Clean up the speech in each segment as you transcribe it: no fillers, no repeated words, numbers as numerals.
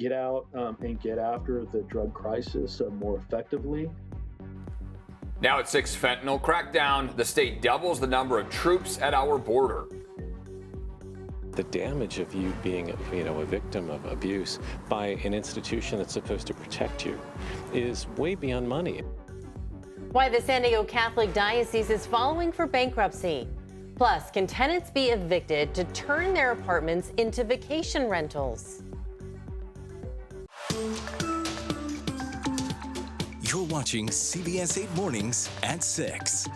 get out and get after the drug crisis more effectively. Now at 6, fentanyl crackdown. The state doubles the number of troops at our border. The damage of you being, a victim of abuse by an institution that's supposed to protect you is way beyond money. Why the San Diego Catholic Diocese is filing for bankruptcy. Plus, can tenants be evicted to turn their apartments into vacation rentals? You're watching CBS 8 Mornings at 6.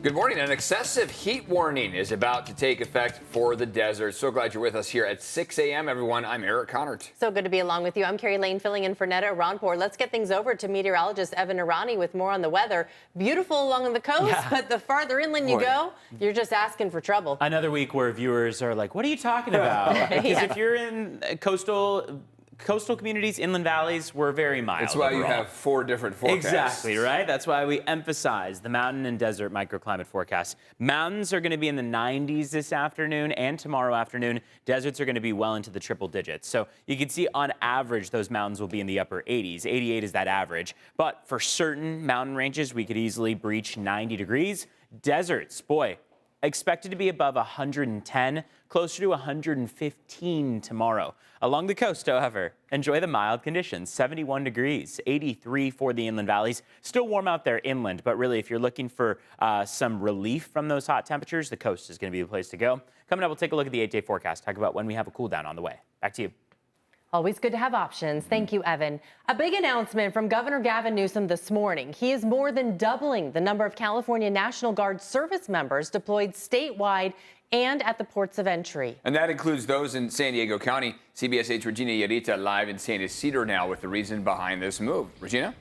Good morning. An excessive heat warning is about to take effect for the desert. So glad you're with us here at 6 a.m., everyone. I'm Eric Connert. So good to be along with you. I'm Carrie Lane filling in for Netta Ranpur. Let's get things over to meteorologist Evan Irani with more on the weather. Beautiful along the coast, but the farther inland you go, you're just asking for trouble. Another week where viewers are like, what are you talking about? Because if you're in coastal communities, inland valleys, we're very mild. That's why you have 4 different forecasts. Exactly, right? That's why we emphasize the mountain and desert microclimate forecast. Mountains are going to be in the 90s this afternoon and tomorrow afternoon. Deserts are going to be well into the triple digits. So you can see on average, those mountains will be in the upper 80s. 88 is that average. But for certain mountain ranges, we could easily breach 90 degrees. Deserts, boy, expected to be above 110, closer to 115 tomorrow. Along the coast, however, enjoy the mild conditions, 71 degrees, 83 for the inland valleys. Still warm out there inland, but really if you're looking for some relief from those hot temperatures, the coast is going to be the place to go. Coming up, we'll take a look at the 8-day forecast, talk about when we have a cool down on the way. Back to you. Always good to have options. Thank you, Evan. A big announcement from Governor Gavin Newsom this morning. He is more than doubling the number of California National Guard service members deployed statewide and at the ports of entry. And that includes those in San Diego County. CBS 8's Regina Yarita live in San Ysidro now with the reason behind this move. Regina?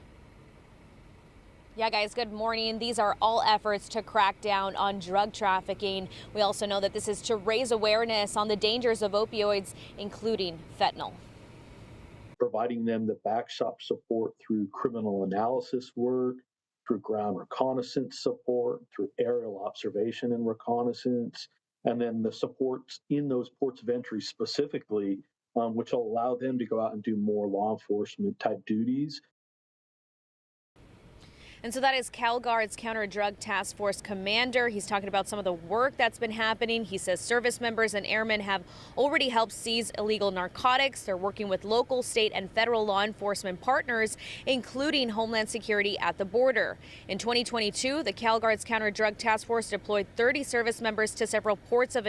Yeah, guys, good morning. These are all efforts to crack down on drug trafficking. We also know that this is to raise awareness on the dangers of opioids, including fentanyl. Providing them the backstop support through criminal analysis work, through ground reconnaissance support, through aerial observation and reconnaissance, and then the supports in those ports of entry specifically, which will allow them to go out and do more law enforcement type duties. And so that is CalGuard's Counter-Drug Task Force commander. He's talking about some of the work that's been happening. He says service members and airmen have already helped seize illegal narcotics. They're working with local, state, and federal law enforcement partners, including Homeland Security at the border. In 2022, the CalGuard's Counter-Drug Task Force deployed 30 service members to several ports of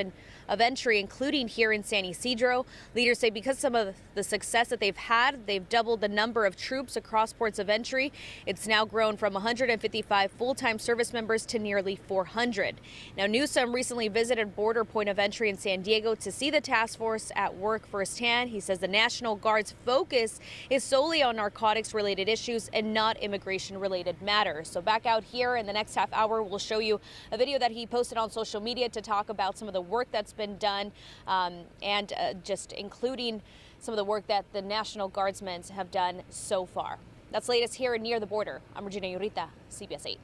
entry, including here in San Ysidro. Leaders say because some of the success that they've had, they've doubled the number of troops across ports of entry. It's now grown from 155 full-time service members to nearly 400. Now, Newsom recently visited border point of entry in San Diego to see the task force at work firsthand. He says the National Guard's focus is solely on narcotics-related issues and not immigration-related matters. So back out here in the next half hour, we'll show you a video that he posted on social media to talk about some of the work that's been done and just including some of the work that the National Guardsmen have done so far. That's latest here near the border. I'm Regina Yarita, CBS 8.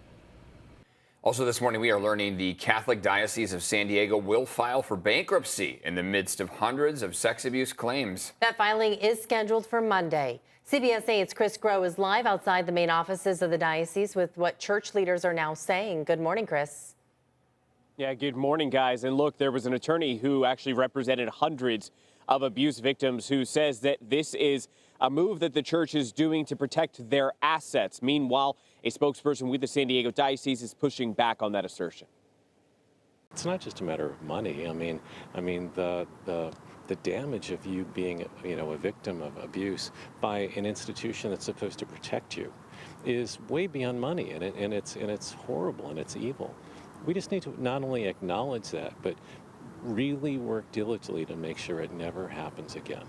Also this morning, we are learning the Catholic Diocese of San Diego will file for bankruptcy in the midst of hundreds of sex abuse claims. That filing is scheduled for Monday. CBS 8's Chris Groh is live outside the main offices of the diocese with what church leaders are now saying. Good morning, Chris. Yeah, good morning, guys. And look, there was an attorney who actually represented hundreds of abuse victims who says that this is a move that the church is doing to protect their assets. Meanwhile, a spokesperson with the San Diego Diocese is pushing back on that assertion. It's not just a matter of money. I mean the damage of you being, a victim of abuse by an institution that's supposed to protect you is way beyond money, and it's horrible and it's evil. We just need to not only acknowledge that, but really work diligently to make sure it never happens again.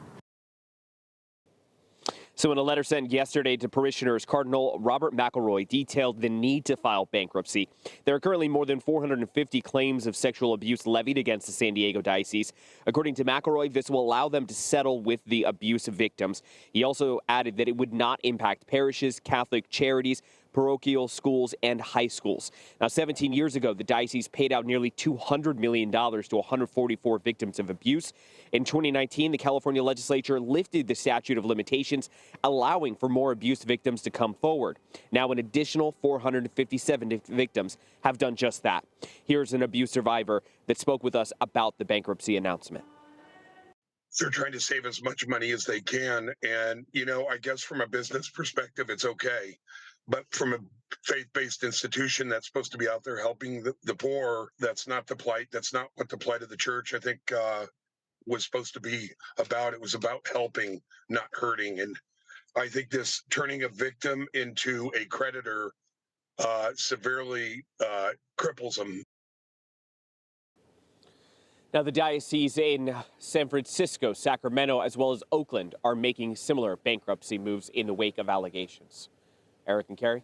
So in a letter sent yesterday to parishioners, Cardinal Robert McElroy detailed the need to file bankruptcy. There are currently more than 450 claims of sexual abuse levied against the San Diego Diocese. According to McElroy, this will allow them to settle with the abuse victims. He also added that it would not impact parishes, Catholic charities, parochial schools, and high schools. Now, 17 years ago, the diocese paid out nearly $200 million to 144 victims of abuse. In 2019, the California legislature lifted the statute of limitations, allowing for more abuse victims to come forward. Now, an additional 457 victims have done just that. Here's an abuse survivor that spoke with us about the bankruptcy announcement. They're trying to save as much money as they can. And, I guess from a business perspective, it's okay. But from a faith-based institution that's supposed to be out there helping the poor, that's not the plight. That's not what the plight of the church, I think, was supposed to be about. It was about helping, not hurting. And I think this turning a victim into a creditor severely cripples them. Now, the diocese in San Francisco, Sacramento, as well as Oakland are making similar bankruptcy moves in the wake of allegations. Eric and Carrie.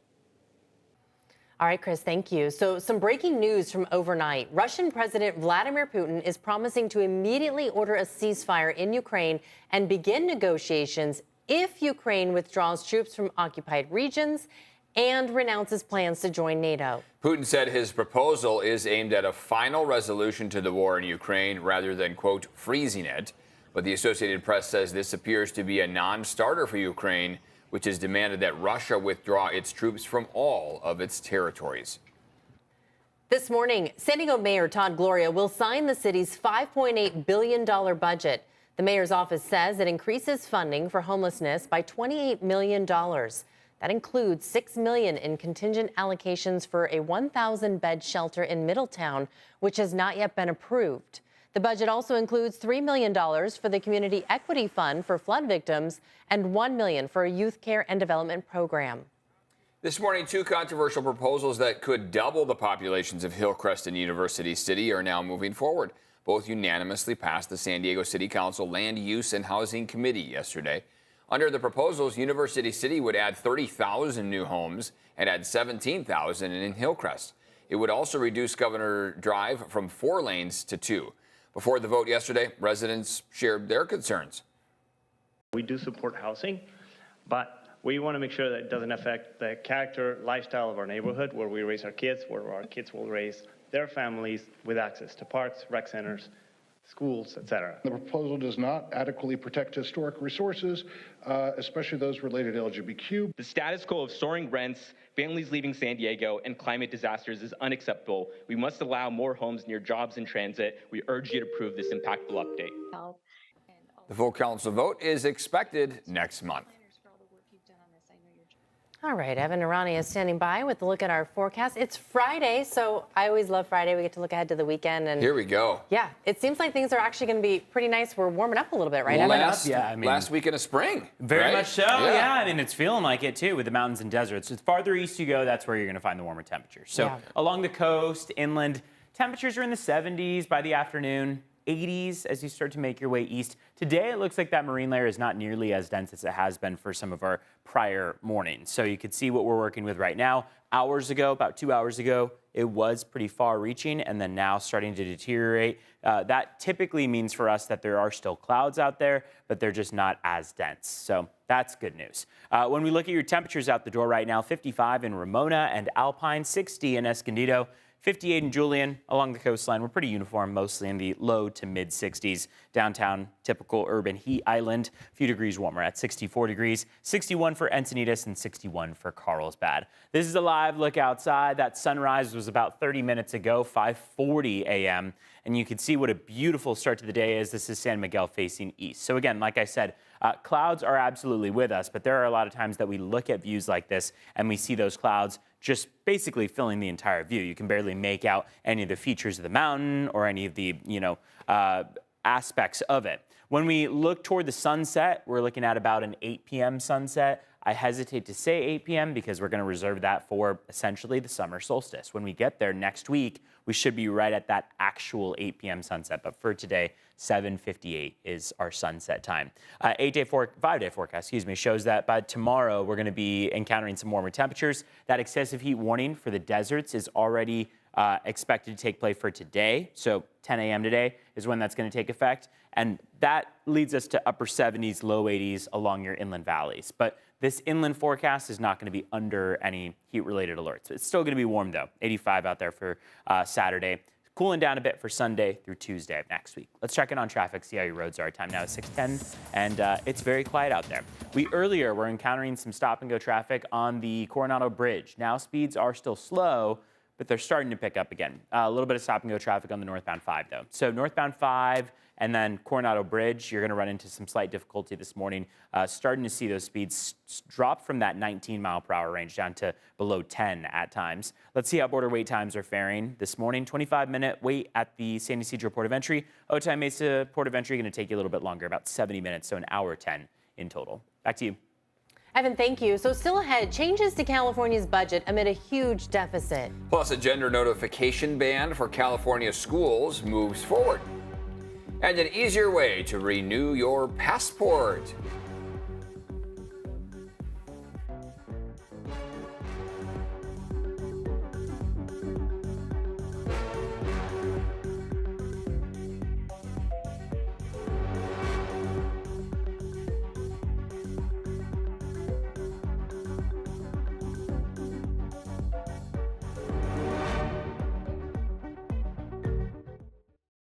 All right, Chris, thank you. So some breaking news from overnight. Russian President Vladimir Putin is promising to immediately order a ceasefire in Ukraine and begin negotiations if Ukraine withdraws troops from occupied regions and renounces plans to join NATO. Putin said his proposal is aimed at a final resolution to the war in Ukraine rather than, quote, freezing it. But the Associated Press says this appears to be a non-starter for Ukraine, which has demanded that Russia withdraw its troops from all of its territories. This morning, San Diego Mayor Todd Gloria will sign the city's $5.8 billion budget. The mayor's office says it increases funding for homelessness by $28 million. That includes $6 million in contingent allocations for a 1,000-bed shelter in Middletown, which has not yet been approved. The budget also includes $3 million for the Community Equity Fund for flood victims and $1 million for a youth care and development program. This morning, two controversial proposals that could double the populations of Hillcrest and University City are now moving forward. Both unanimously passed the San Diego City Council Land Use and Housing Committee yesterday. Under the proposals, University City would add 30,000 new homes and add 17,000 in Hillcrest. It would also reduce Governor Drive from 4 lanes to 2. Before the vote yesterday, residents shared their concerns. We do support housing, but we want to make sure that it doesn't affect the character, lifestyle of our neighborhood, where we raise our kids, where our kids will raise their families with access to parks, rec centers, schools, etc. The proposal does not adequately protect historic resources, especially those related to LGBTQ. The status quo of soaring rents, families leaving San Diego, and climate disasters is unacceptable. We must allow more homes near jobs and transit. We urge you to approve this impactful update. The full council vote is expected next month. All right, Evan Arani is standing by with a look at our forecast. It's Friday, so I always love Friday. We get to look ahead to the weekend. And here we go. Yeah, it seems like things are actually going to be pretty nice. We're warming up a little bit, right, Evan? Last weekend of spring. Very right? much so, yeah. I mean, it's feeling like it, too, with the mountains and deserts. The farther east you go, that's where you're going to find the warmer temperatures. So along the coast, inland, temperatures are in the 70s by the afternoon. 80s as you start to make your way east. Today, it looks like that marine layer is not nearly as dense as it has been for some of our prior mornings. So you could see what we're working with right now. Hours ago, about 2 hours ago, it was pretty far reaching and then now starting to deteriorate. That typically means for us that there are still clouds out there, but they're just not as dense. So that's good news. When we look at your temperatures out the door right now, 55 in Ramona and Alpine, 60 in Escondido, 58 in Julian along the coastline. We're pretty uniform, mostly in the low to mid 60s. Downtown, typical urban heat island, a few degrees warmer at 64 degrees, 61 for Encinitas and 61 for Carlsbad. This is a live look outside. That sunrise was about 30 minutes ago, 5:40 a.m. And you can see what a beautiful start to the day is. This is San Miguel facing east. So again, like I said, clouds are absolutely with us, but there are a lot of times that we look at views like this and we see those clouds just basically filling the entire view. You can barely make out any of the features of the mountain or any of the, aspects of it. When we look toward the sunset, we're looking at about an 8 p.m. sunset. I hesitate to say 8 p.m. because we're going to reserve that for essentially the summer solstice. When we get there next week, we should be right at that actual 8 p.m. sunset. But for today, 7:58 is our sunset time. 5-day forecast, shows that by tomorrow we're going to be encountering some warmer temperatures. That excessive heat warning for the deserts is already expected to take place for today. So 10 a.m. today is when that's going to take effect. And that leads us to upper 70s, low 80s along your inland valleys. But This inland forecast is not going to be under any heat-related alerts. It's still going to be warm, though. 85 out there for Saturday. Cooling down a bit for Sunday through Tuesday of next week. Let's check in on traffic, see how your roads are. Time now is 6:10, and it's very quiet out there. We earlier were encountering some stop-and-go traffic on the Coronado Bridge. Now speeds are still slow, but they're starting to pick up again. A little bit of stop-and-go traffic on the northbound 5, though. So northbound 5 and then Coronado Bridge, you're going to run into some slight difficulty this morning. Starting to see those speeds drop from that 19-mile-per-hour range down to below 10 at times. Let's see how border wait times are faring this morning. 25-minute wait at the San Ysidro Port of Entry. Otay Mesa Port of Entry going to take you a little bit longer, about 70 minutes, so an hour 10 in total. Back to you. Evan, thank you. So still ahead, changes to California's budget amid a huge deficit. Plus, a gender notification ban for California schools moves forward. And an easier way to renew your passport.